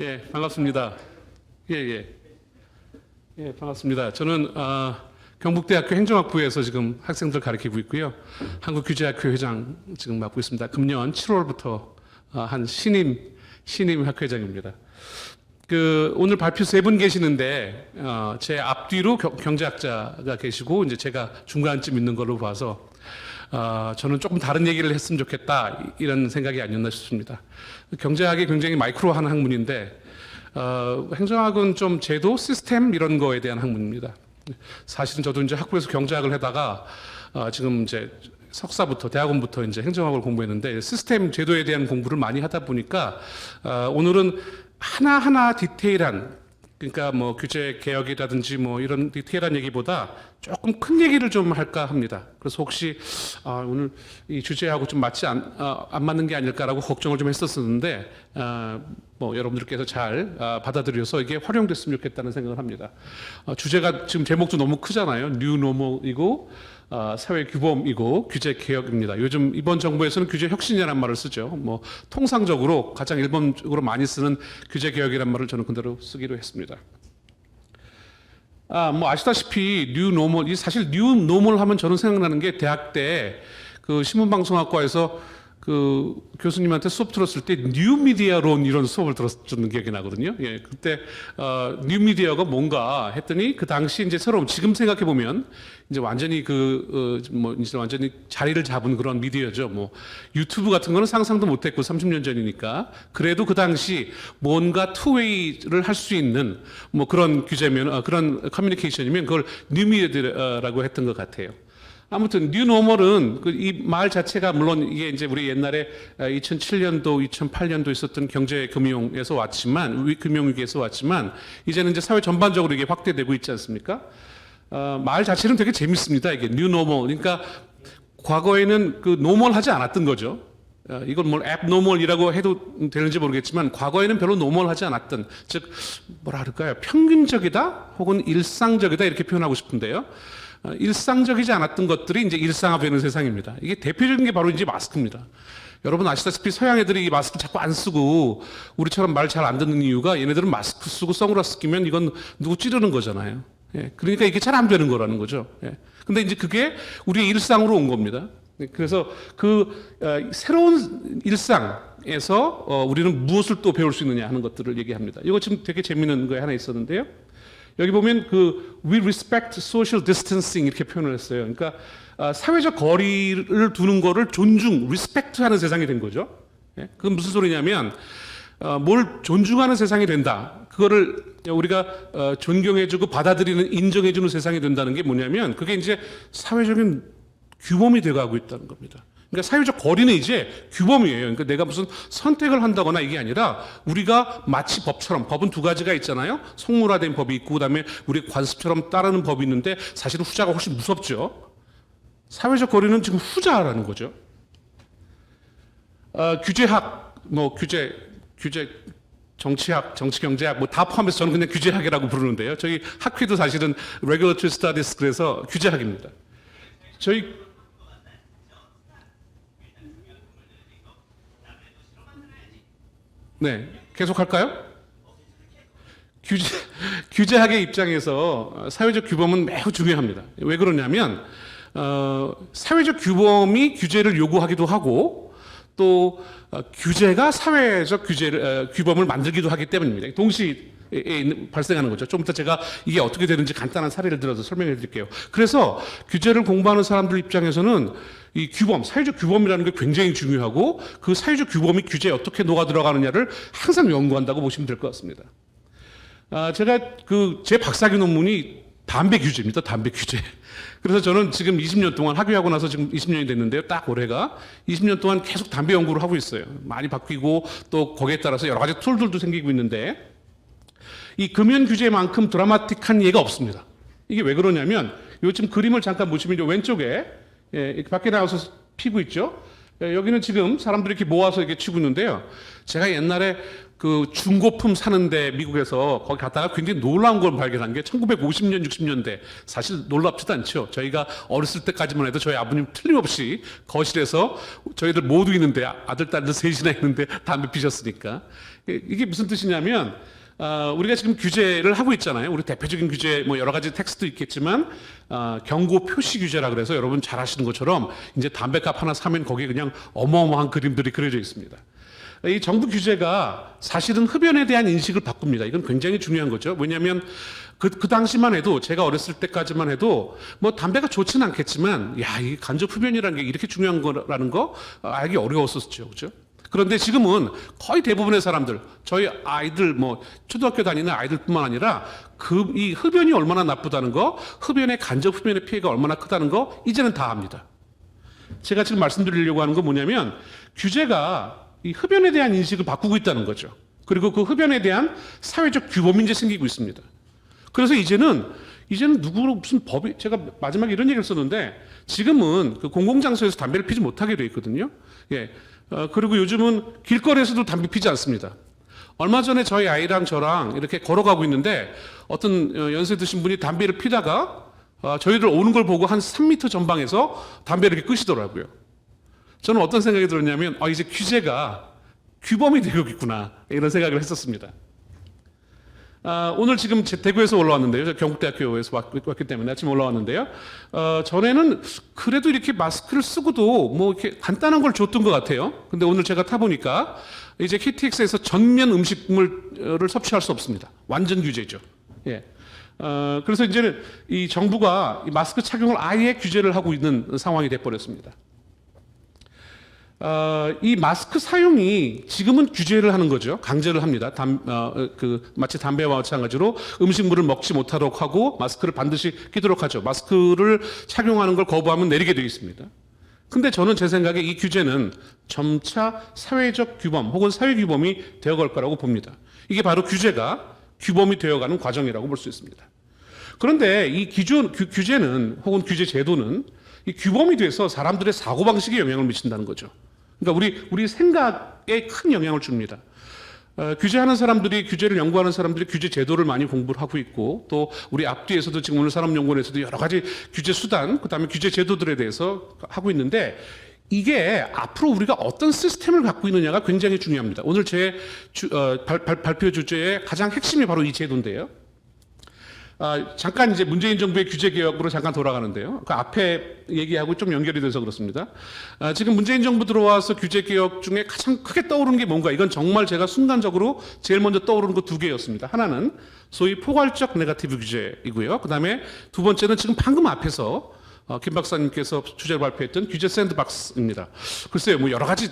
예, 반갑습니다. 예, 예. 예, 반갑습니다. 저는 경북대학교 행정학부에서 지금 학생들 가르치고 있고요. 한국규제학회 회장 지금 맡고 있습니다. 금년 7월부터 한 신임 학회장입니다. 오늘 발표 세 분 계시는데 제 앞뒤로 경제학자가 계시고 이제 제가 중간쯤 있는 걸로 봐서 저는 조금 다른 얘기를 했으면 좋겠다 이런 생각이 아니었나 싶습니다. 경제학이 굉장히 마이크로한 학문인데 행정학은 좀 제도, 시스템 이런 거에 대한 학문입니다. 사실은 저도 이제 학부에서 경제학을 하다가 지금 이제 석사부터 대학원부터 이제 행정학을 공부했는데 시스템 제도에 대한 공부를 많이 하다 보니까 오늘은 하나하나 디테일한 그러니까 뭐 규제 개혁이라든지 뭐 이런 디테일한 얘기보다 조금 큰 얘기를 좀 할까 합니다. 그래서 혹시 오늘 이 주제하고 좀 맞지 안 맞는 게 아닐까라고 걱정을 좀 했었었는데 뭐 여러분들께서 잘 받아들여서 이게 활용됐으면 좋겠다는 생각을 합니다. 주제가 지금 제목도 너무 크잖아요. 뉴 노멀이고 사회 규범이고 규제 개혁입니다. 요즘 이번 정부에서는 규제 혁신이라는 말을 쓰죠. 뭐 통상적으로 가장 일반적으로 많이 쓰는 규제 개혁이라는 말을 저는 그대로 쓰기로 했습니다. 뭐 아시다시피 뉴 노멀, 이 사실 뉴 노멀 하면 저는 생각나는 게 대학 때 그 신문방송학과에서 그 교수님한테 수업 들었을 때 뉴미디어론 이런 수업을 들었던 기억이 나거든요. 예, 그때 뉴미디어가 뭔가 했더니 그 당시 이제 새로운 지금 생각해 보면 이제 완전히 뭐 이제 완전히 자리를 잡은 그런 미디어죠. 뭐 유튜브 같은 거는 상상도 못했고 30년 전이니까 그래도 그 당시 뭔가 투웨이를 할 수 있는 뭐 그런 규제면 그런 커뮤니케이션이면 그걸 뉴미디어라고 했던 것 같아요. 아무튼 뉴노멀은 이 말 자체가 물론 이게 이제 우리 옛날에 2007년도, 2008년도 있었던 경제금융에서 왔지만 금융위기에서 왔지만 이제는 이제 사회 전반적으로 이게 확대되고 있지 않습니까? 말 자체는 되게 재밌습니다. 이게 뉴노멀. 그러니까 과거에는 그 노멀하지 않았던 거죠. 이걸 뭘 앱노멀이라고 해도 되는지 모르겠지만 과거에는 별로 노멀하지 않았던 즉 뭐라 그럴까요? 평균적이다 혹은 일상적이다 이렇게 표현하고 싶은데요. 일상적이지 않았던 것들이 이제 일상화되는 세상입니다. 이게 대표적인 게 바로 이제 마스크입니다. 여러분 아시다시피 서양 애들이 이 마스크 자꾸 안 쓰고 우리처럼 말 잘 안 듣는 이유가 얘네들은 마스크 쓰고 선글라스 끼면 이건 누구 찌르는 거잖아요. 예, 그러니까 이게 잘 안 되는 거라는 거죠. 예. 근데 이제 그게 우리의 일상으로 온 겁니다. 그래서 새로운 일상에서 우리는 무엇을 또 배울 수 있느냐 하는 것들을 얘기합니다. 이거 지금 되게 재미있는 거에 하나 있었는데요. 여기 보면 we respect social distancing 이렇게 표현을 했어요. 그러니까 사회적 거리를 두는 거를 존중, respect하는 세상이 된 거죠. 예? 그건 무슨 소리냐면 뭘 존중하는 세상이 된다. 그거를 우리가 존경해주고 받아들이는 인정해주는 세상이 된다는 게 뭐냐면 그게 이제 사회적인 규범이 돼가고 있다는 겁니다. 그러니까 사회적 거리는 이제 규범이에요. 그러니까 내가 무슨 선택을 한다거나 이게 아니라 우리가 마치 법처럼 법은 두 가지가 있잖아요. 속물화된 법이 있고 그다음에 우리 관습처럼 따르는 법이 있는데 사실은 후자가 훨씬 무섭죠. 사회적 거리는 지금 후자라는 거죠. 규제학, 뭐 규제, 정치학, 정치경제학 뭐 다 포함해서 저는 그냥 규제학이라고 부르는데요. 저희 학회도 사실은 Regulatory Studies 그래서 규제학입니다. 저희 네, 계속할까요? 규제학의 입장에서 사회적 규범은 매우 중요합니다. 왜 그러냐면 사회적 규범이 규제를 요구하기도 하고 또 규제가 사회적 규범을 만들기도 하기 때문입니다. 동시에 발생하는 거죠. 좀 이따 제가 이게 어떻게 되는지 간단한 사례를 들어서 설명해 드릴게요. 그래서 규제를 공부하는 사람들 입장에서는 이 규범, 사회적 규범이라는 게 굉장히 중요하고 그 사회적 규범이 규제에 어떻게 녹아 들어가느냐를 항상 연구한다고 보시면 될 것 같습니다. 제가 제 박사학위 논문이 담배 규제입니다. 담배 규제. 그래서 저는 지금 20년 동안 학위하고 나서 지금 20년이 됐는데요. 딱 올해가 20년 동안 계속 담배 연구를 하고 있어요. 많이 바뀌고 또 거기에 따라서 여러 가지 툴들도 생기고 있는데 이 금연 규제만큼 드라마틱한 예가 없습니다. 이게 왜 그러냐면 요즘 그림을 잠깐 보시면 왼쪽에 이렇게 밖에 나와서 피고 있죠. 여기는 지금 사람들이 이렇게 모아서 이렇게 치고 있는데요. 제가 옛날에 그 중고품 사는데 미국에서 거기 갔다가 굉장히 놀라운 걸 발견한 게 1950년, 60년대 사실 놀랍지도 않죠. 저희가 어렸을 때까지만 해도 저희 아버님 틀림없이 거실에서 저희들 모두 있는데 아들, 딸들 셋이나 있는데 담배 피셨으니까 이게 무슨 뜻이냐면 우리가 지금 규제를 하고 있잖아요. 우리 대표적인 규제 뭐 여러 가지 텍스트도 있겠지만 경고 표시 규제라 그래서 여러분 잘 아시는 것처럼 이제 담배값 하나 사면 거기에 그냥 어마어마한 그림들이 그려져 있습니다. 이 정부 규제가 사실은 흡연에 대한 인식을 바꿉니다. 이건 굉장히 중요한 거죠. 왜냐하면 그 당시만 해도 제가 어렸을 때까지만 해도 뭐 담배가 좋지는 않겠지만 야, 이 간접 흡연이라는 게 이렇게 중요한 거라는 거 알기 어려웠었죠. 그죠? 그런데 지금은 거의 대부분의 사람들, 저희 아이들 뭐 초등학교 다니는 아이들뿐만 아니라 이 흡연이 얼마나 나쁘다는 거, 흡연의 간접 흡연의 피해가 얼마나 크다는 거 이제는 다 압니다. 제가 지금 말씀드리려고 하는 건 뭐냐면 규제가 이 흡연에 대한 인식을 바꾸고 있다는 거죠. 그리고 그 흡연에 대한 사회적 규범이 이제 생기고 있습니다. 그래서 이제는 누구로 무슨 법이 제가 마지막에 이런 얘기를 썼는데 지금은 그 공공장소에서 담배를 피지 못하게 돼 있거든요. 예. 그리고 요즘은 길거리에서도 담배 피지 않습니다. 얼마 전에 저희 아이랑 저랑 이렇게 걸어가고 있는데 어떤 연세 드신 분이 담배를 피다가 저희들 오는 걸 보고 한 3m 전방에서 담배를 이렇게 끄시더라고요. 저는 어떤 생각이 들었냐면 이제 규제가 규범이 되고 있구나 이런 생각을 했었습니다. 오늘 지금 대구에서 올라왔는데요. 경북대학교에서 왔기 때문에 아침 올라왔는데요. 전에는 그래도 이렇게 마스크를 쓰고도 뭐 이렇게 간단한 걸 줬던 것 같아요. 근데 오늘 제가 타보니까 이제 KTX에서 전면 음식물을 섭취할 수 없습니다. 완전 규제죠. 예. 그래서 이제는 이 정부가 이 마스크 착용을 아예 규제를 하고 있는 상황이 돼버렸습니다. 이 마스크 사용이 지금은 규제를 하는 거죠. 강제를 합니다. 마치 담배와 마찬가지로 음식물을 먹지 못하도록 하고 마스크를 반드시 끼도록 하죠. 마스크를 착용하는 걸 거부하면 내리게 되어 있습니다. 근데 저는 제 생각에 이 규제는 점차 사회적 규범 혹은 사회 규범이 되어갈 거라고 봅니다. 이게 바로 규제가 규범이 되어가는 과정이라고 볼 수 있습니다. 그런데 이 규제는 혹은 규제 제도는 이 규범이 돼서 사람들의 사고방식에 영향을 미친다는 거죠. 그러니까 우리 생각에 큰 영향을 줍니다. 규제하는 사람들이 규제를 연구하는 사람들이 규제 제도를 많이 공부를 하고 있고 또 우리 앞뒤에서도 지금 오늘 산업연구원에서도 여러 가지 규제 수단 그다음에 규제 제도들에 대해서 하고 있는데 이게 앞으로 우리가 어떤 시스템을 갖고 있느냐가 굉장히 중요합니다. 오늘 제 발표 주제의 가장 핵심이 바로 이 제도인데요. 잠깐 이제 문재인 정부의 규제 개혁으로 잠깐 돌아가는데요. 그 앞에 얘기하고 좀 연결이 돼서 그렇습니다. 지금 문재인 정부 들어와서 규제 개혁 중에 가장 크게 떠오르는 게 뭔가 이건 정말 제가 순간적으로 제일 먼저 떠오르는 거 두 개였습니다. 하나는 소위 포괄적 네거티브 규제이고요. 그다음에 두 번째는 지금 방금 앞에서 김 박사님께서 주제를 발표했던 규제 샌드박스입니다. 글쎄요, 뭐 여러 가지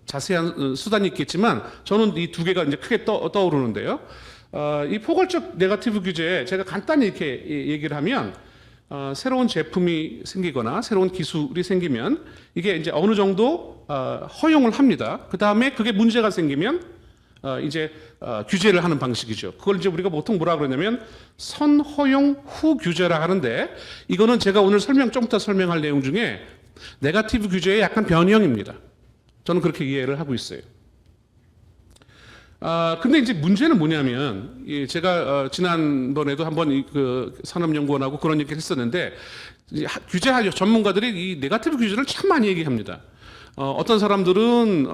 자세한 수단이 있겠지만 저는 이 두 개가 이제 크게 떠오르는데요. 이 포괄적 네거티브 규제 제가 간단히 이렇게 얘기를 하면 새로운 제품이 생기거나 새로운 기술이 생기면 이게 이제 어느 정도 허용을 합니다. 그 다음에 그게 문제가 생기면 이제 규제를 하는 방식이죠. 그걸 이제 우리가 보통 뭐라 그러냐면 선허용 후 규제라 하는데 이거는 제가 오늘 좀 이따 설명할 내용 중에 네거티브 규제의 약간 변형입니다. 저는 그렇게 이해를 하고 있어요. 근데 이제 문제는 뭐냐면, 제가, 지난번에도 한번 그 산업연구원하고 그런 얘기를 했었는데, 규제 전문가들이 이 네거티브 규제를 참 많이 얘기합니다. 어떤 사람들은,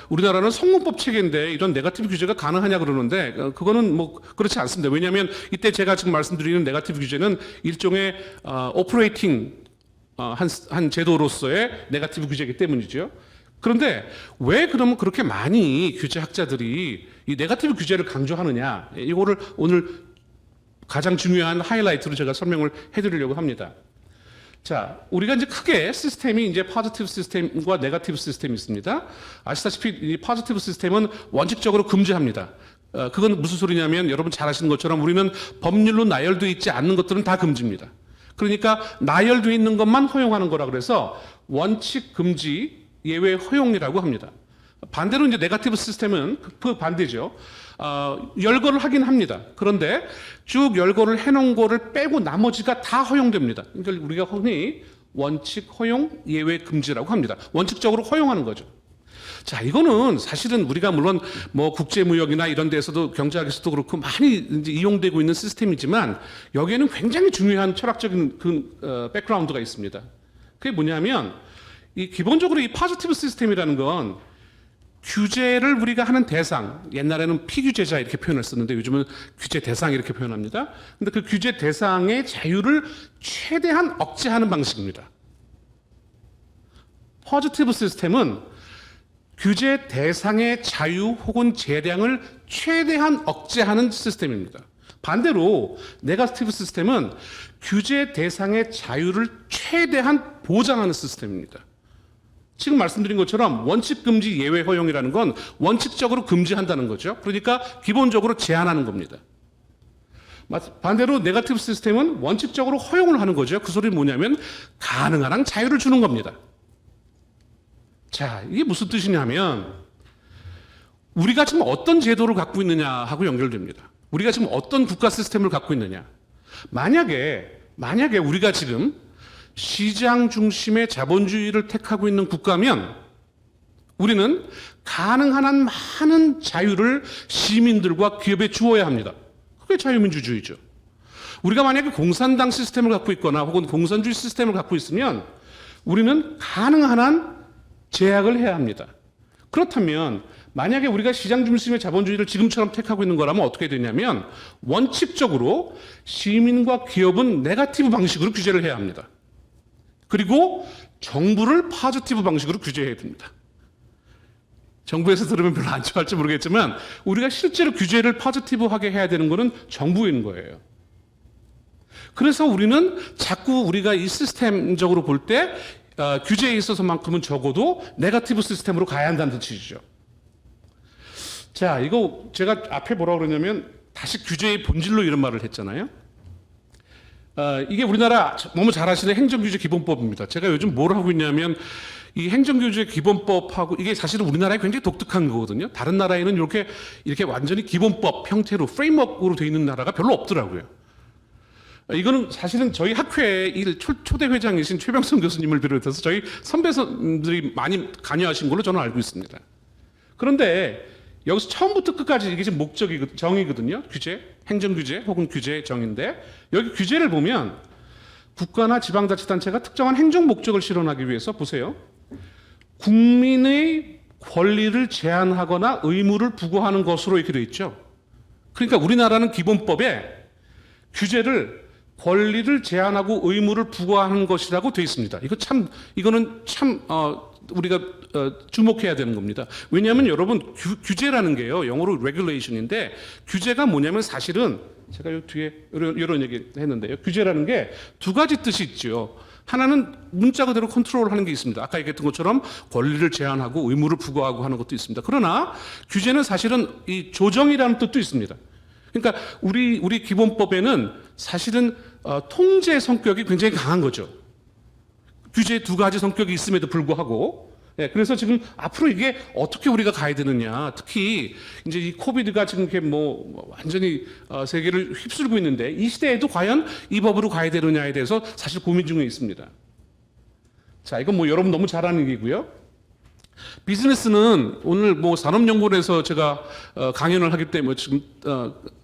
우리나라는 성문법 체계인데 이런 네거티브 규제가 가능하냐 그러는데, 그거는 뭐 그렇지 않습니다. 왜냐하면 이때 제가 지금 말씀드리는 네거티브 규제는 일종의, 오퍼레이팅, 한 제도로서의 네거티브 규제이기 때문이죠. 그런데 왜 그러면 그렇게 많이 규제학자들이 이 네거티브 규제를 강조하느냐 이거를 오늘 가장 중요한 하이라이트로 제가 설명을 해드리려고 합니다. 자, 우리가 이제 크게 시스템이 이제 포지티브 시스템과 네거티브 시스템이 있습니다. 아시다시피 이 포지티브 시스템은 원칙적으로 금지합니다. 그건 무슨 소리냐면 여러분 잘 아시는 것처럼 우리는 법률로 나열되어 있지 않는 것들은 다 금지입니다. 그러니까 나열되어 있는 것만 허용하는 거라 그래서 원칙 금지 예외 허용이라고 합니다. 반대로 이제 네거티브 시스템은 그 반대죠. 열거를 하긴 합니다. 그런데 쭉 열거를 해놓은 거를 빼고 나머지가 다 허용됩니다. 그러니까 우리가 흔히 원칙 허용 예외 금지라고 합니다. 원칙적으로 허용하는 거죠. 자, 이거는 사실은 우리가 물론 뭐 국제무역이나 이런 데서도 경제학에서도 그렇고 많이 이제 이용되고 있는 시스템이지만 여기에는 굉장히 중요한 철학적인 백그라운드가 있습니다. 그게 뭐냐면 이 기본적으로 이 포지티브 시스템이라는 건 규제를 우리가 하는 대상, 옛날에는 피규제자 이렇게 표현을 썼는데 요즘은 규제 대상 이렇게 표현합니다. 근데 그 규제 대상의 자유를 최대한 억제하는 방식입니다. 포지티브 시스템은 규제 대상의 자유 혹은 재량을 최대한 억제하는 시스템입니다. 반대로 네거티브 시스템은 규제 대상의 자유를 최대한 보장하는 시스템입니다. 지금 말씀드린 것처럼 원칙 금지 예외 허용이라는 건 원칙적으로 금지한다는 거죠. 그러니까 기본적으로 제한하는 겁니다. 반대로 네거티브 시스템은 원칙적으로 허용을 하는 거죠. 그 소리는 뭐냐면 가능한 한 자유를 주는 겁니다. 자, 이게 무슨 뜻이냐면 우리가 지금 어떤 제도를 갖고 있느냐 하고 연결됩니다. 우리가 지금 어떤 국가 시스템을 갖고 있느냐. 만약에 우리가 지금 시장 중심의 자본주의를 택하고 있는 국가면 우리는 가능한 한 많은 자유를 시민들과 기업에 주어야 합니다. 그게 자유민주주의죠. 우리가 만약에 공산당 시스템을 갖고 있거나 혹은 공산주의 시스템을 갖고 있으면 우리는 가능한 한 제약을 해야 합니다. 그렇다면 만약에 우리가 시장 중심의 자본주의를 지금처럼 택하고 있는 거라면 어떻게 되냐면 원칙적으로 시민과 기업은 네거티브 방식으로 규제를 해야 합니다. 그리고 정부를 포지티브 방식으로 규제해야 됩니다. 정부에서 들으면 별로 안 좋아할지 모르겠지만 우리가 실제로 규제를 포지티브하게 해야 되는 거는 정부인 거예요. 그래서 우리는 자꾸 우리가 이 시스템적으로 볼 때 규제에 있어서만큼은 적어도 네거티브 시스템으로 가야 한다는 뜻이죠. 자, 이거 제가 앞에 뭐라고 그러냐면 다시 규제의 본질로 이런 말을 했잖아요. 이게 우리나라 너무 잘 아시는 행정규제 기본법입니다. 제가 요즘 뭘 하고 있냐면 이 행정규제 기본법하고 이게 사실은 우리나라에 굉장히 독특한 거거든요. 다른 나라에는 이렇게 완전히 기본법 형태로 프레임워크로 되어 있는 나라가 별로 없더라고요. 이거는 사실은 저희 학회의 초대 회장이신 최병선 교수님을 비롯해서 저희 선배들이 많이 관여하신 걸로 저는 알고 있습니다. 그런데 여기서 처음부터 끝까지 이게 지금 정의거든요. 규제, 행정규제 혹은 규제 정의인데 여기 규제를 보면 국가나 지방자치단체가 특정한 행정 목적을 실현하기 위해서 보세요. 국민의 권리를 제한하거나 의무를 부과하는 것으로 이렇게 되어 있죠. 그러니까 우리나라는 기본법에 규제를 권리를 제한하고 의무를 부과하는 것이라고 되어 있습니다. 이거는 참 우리가 주목해야 되는 겁니다. 왜냐하면 여러분 규제라는 게요, 영어로 regulation인데 규제가 뭐냐면 사실은 제가 요 뒤에 이런 얘기 했는데요. 규제라는 게 두 가지 뜻이 있죠. 하나는 문자 그대로 컨트롤하는 게 있습니다. 아까 얘기했던 것처럼 권리를 제한하고 의무를 부과하고 하는 것도 있습니다. 그러나 규제는 사실은 이 조정이라는 뜻도 있습니다. 그러니까 우리 기본법에는 사실은 통제 성격이 굉장히 강한 거죠. 규제 두 가지 성격이 있음에도 불구하고, 그래서 지금 앞으로 이게 어떻게 우리가 가야 되느냐, 특히 이제 이 코비드가 지금 이렇게 완전히 세계를 휩쓸고 있는데 이 시대에도 과연 이 법으로 가야 되느냐에 대해서 사실 고민 중에 있습니다. 자, 이건 여러분 너무 잘 아는 얘기고요. 비즈니스는 오늘 산업연구원에서 제가 강연을 하기 때문에 지금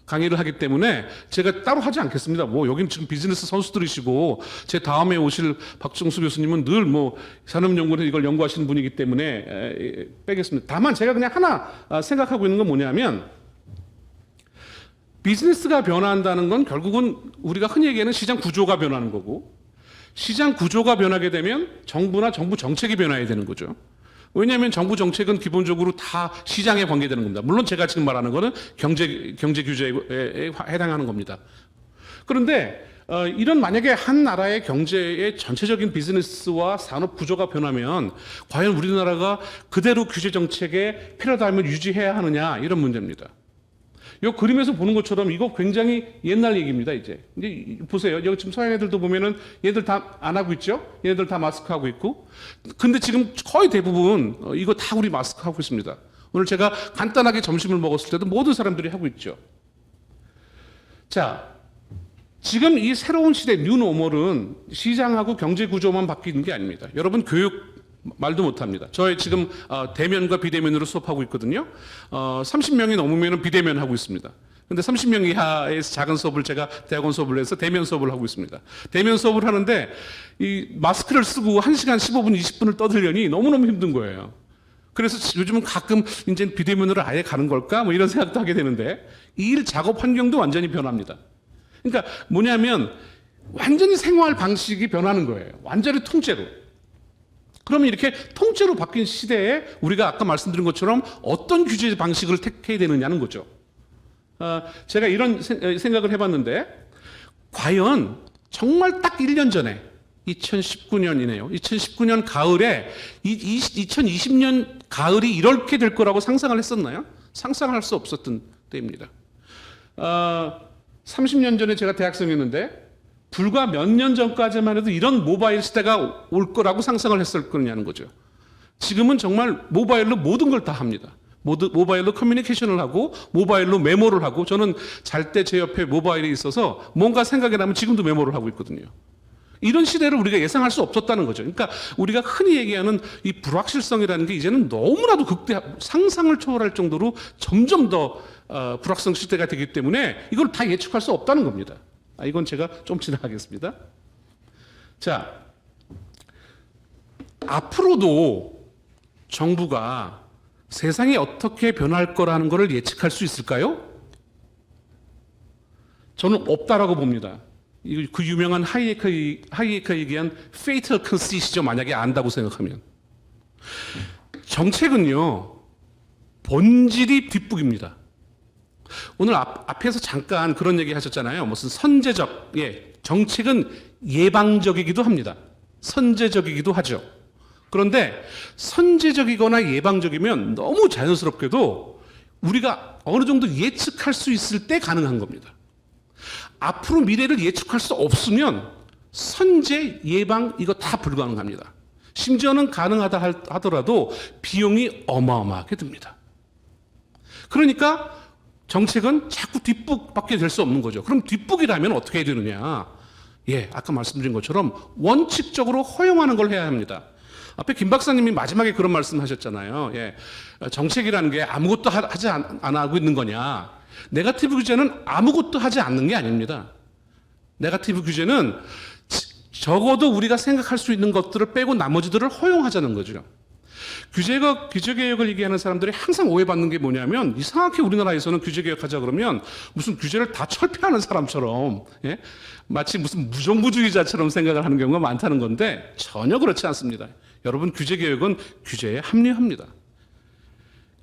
강의를 하기 때문에 제가 따로 하지 않겠습니다. 여기는 지금 비즈니스 선수들이시고 제 다음에 오실 박정수 교수님은 늘 산업연구원에서 이걸 연구하시는 분이기 때문에 빼겠습니다. 다만 제가 그냥 하나 생각하고 있는 건 뭐냐면 비즈니스가 변화한다는 건 결국은 우리가 흔히 얘기하는 시장 구조가 변하는 거고 시장 구조가 변하게 되면 정부나 정부 정책이 변화해야 되는 거죠. 왜냐하면 정부 정책은 기본적으로 다 시장에 관계되는 겁니다. 물론 제가 지금 말하는 거는 경제 규제에 해당하는 겁니다. 그런데 이런 만약에 한 나라의 경제의 전체적인 비즈니스와 산업 구조가 변하면 과연 우리나라가 그대로 규제 정책의 패러다임을 유지해야 하느냐 이런 문제입니다. 이 그림에서 보는 것처럼 이거 굉장히 옛날 얘기입니다. 이제 보세요. 여기 지금 서양 애들도 보면은 얘들 다 안 하고 있죠. 얘들 다 마스크 하고 있고. 근데 지금 거의 대부분 이거 다 우리 마스크 하고 있습니다. 오늘 제가 간단하게 점심을 먹었을 때도 모든 사람들이 하고 있죠. 자, 지금 이 새로운 시대 뉴노멀은 시장하고 경제 구조만 바뀌는 게 아닙니다. 여러분 교육 말도 못합니다. 저희 지금 대면과 비대면으로 수업하고 있거든요. 30명이 넘으면 비대면 하고 있습니다. 근데 30명 이하의 작은 수업을 제가 대학원 수업을 해서 대면 수업을 하고 있습니다. 대면 수업을 하는데 이 마스크를 쓰고 1시간 15분, 20분을 떠들려니 너무너무 힘든 거예요. 그래서 요즘은 가끔 이제 비대면으로 아예 가는 걸까? 뭐 이런 생각도 하게 되는데 이 일 작업 환경도 완전히 변합니다. 그러니까 뭐냐면 완전히 생활 방식이 변하는 거예요. 완전히 통째로. 그러면 이렇게 통째로 바뀐 시대에 우리가 아까 말씀드린 것처럼 어떤 규제 방식을 택해야 되느냐는 거죠. 제가 이런 생각을 해봤는데 과연 정말 딱 1년 전에 2019년이네요. 2019년 가을에 2020년 가을이 이렇게 될 거라고 상상을 했었나요? 상상할 수 없었던 때입니다. 30년 전에 제가 대학생이었는데 불과 몇 년 전까지만 해도 이런 모바일 시대가 올 거라고 상상을 했을 거냐는 거죠. 지금은 정말 모바일로 모든 걸 다 합니다. 모바일로 커뮤니케이션을 하고 모바일로 메모를 하고 저는 잘 때 제 옆에 모바일이 있어서 뭔가 생각이 나면 지금도 메모를 하고 있거든요. 이런 시대를 우리가 예상할 수 없었다는 거죠. 그러니까 우리가 흔히 얘기하는 이 불확실성이라는 게 이제는 너무나도 상상을 초월할 정도로 점점 더 불확성 시대가 되기 때문에 이걸 다 예측할 수 없다는 겁니다. 이건 제가 좀 지나가겠습니다. 자, 앞으로도 정부가 세상이 어떻게 변할 거라는 것을 예측할 수 있을까요? 저는 없다라고 봅니다. 그 유명한 하이에크가 얘기한 fatal conceit이죠. 만약에 안다고 생각하면. 정책은요, 본질이 뒷북입니다. 오늘 앞에서 잠깐 그런 얘기 하셨잖아요. 무슨 선제적, 정책은 예방적이기도 합니다. 선제적이기도 하죠. 그런데 선제적이거나 예방적이면 너무 자연스럽게도 우리가 어느 정도 예측할 수 있을 때 가능한 겁니다. 앞으로 미래를 예측할 수 없으면 선제, 예방 이거 다 불가능합니다. 심지어는 가능하다 하더라도 비용이 어마어마하게 듭니다. 그러니까 정책은 자꾸 뒷북밖에 될 수 없는 거죠. 그럼 뒷북이라면 어떻게 해야 되느냐? 아까 말씀드린 것처럼 원칙적으로 허용하는 걸 해야 합니다. 앞에 김 박사님이 마지막에 그런 말씀 하셨잖아요. 정책이라는 게 아무것도 안 하고 있는 거냐. 네거티브 규제는 아무것도 하지 않는 게 아닙니다. 네거티브 규제는 적어도 우리가 생각할 수 있는 것들을 빼고 나머지들을 허용하자는 거죠. 규제개혁을 얘기하는 사람들이 항상 오해받는 게 뭐냐면 이상하게 우리나라에서는 규제개혁하자 그러면 무슨 규제를 다 철폐하는 사람처럼 마치 무슨 무정부주의자처럼 생각을 하는 경우가 많다는 건데 전혀 그렇지 않습니다. 여러분 규제개혁은 규제에 합리화합니다.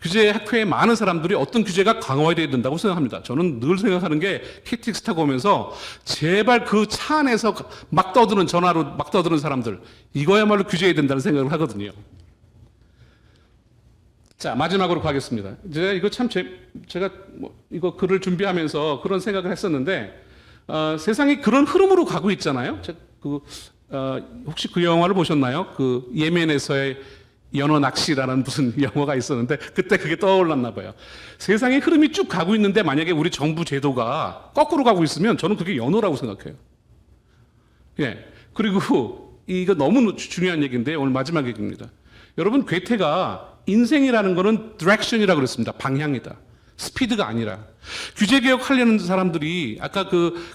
규제학회에 많은 사람들이 어떤 규제가 강화돼야 된다고 생각합니다. 저는 늘 생각하는 게 KTX 타고 오면서 제발 그 차 안에서 막 떠드는 전화로 막 떠드는 사람들 이거야말로 규제해야 된다는 생각을 하거든요. 자, 마지막으로 가겠습니다. 이거 참 제가 이거 글을 준비하면서 그런 생각을 했었는데 세상이 그런 흐름으로 가고 있잖아요. 혹시 그 영화를 보셨나요? 그 예멘에서의 연어 낚시라는 무슨 영화가 있었는데 그때 그게 떠올랐나 봐요. 세상의 흐름이 쭉 가고 있는데 만약에 우리 정부 제도가 거꾸로 가고 있으면 저는 그게 연어라고 생각해요. 그리고 이거 너무 중요한 얘기인데 오늘 마지막 얘기입니다. 여러분 괴테가 인생이라는 거는 디렉션이라고 그랬습니다. 방향이다. 스피드가 아니라. 규제개혁 하려는 사람들이 아까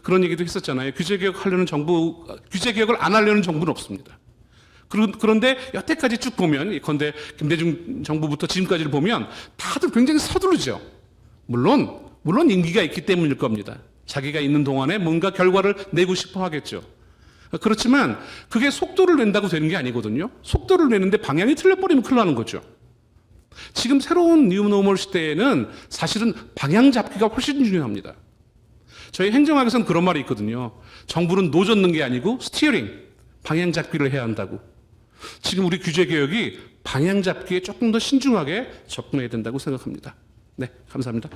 그런 얘기도 했었잖아요. 규제개혁을 안 하려는 정부는 없습니다. 그런데 여태까지 쭉 보면 예컨대 김대중 정부부터 지금까지를 보면 다들 굉장히 서두르죠. 물론 임기가 있기 때문일 겁니다. 자기가 있는 동안에 뭔가 결과를 내고 싶어 하겠죠. 그렇지만 그게 속도를 낸다고 되는 게 아니거든요. 속도를 내는데 방향이 틀려버리면 큰일 나는 거죠. 지금 새로운 뉴노멀 시대에는 사실은 방향 잡기가 훨씬 중요합니다. 저희 행정학에서는 그런 말이 있거든요. 정부는 노 젓는 게 아니고 스티어링, 방향 잡기를 해야 한다고. 지금 우리 규제개혁이 방향 잡기에 조금 더 신중하게 접근해야 된다고 생각합니다. 네, 감사합니다.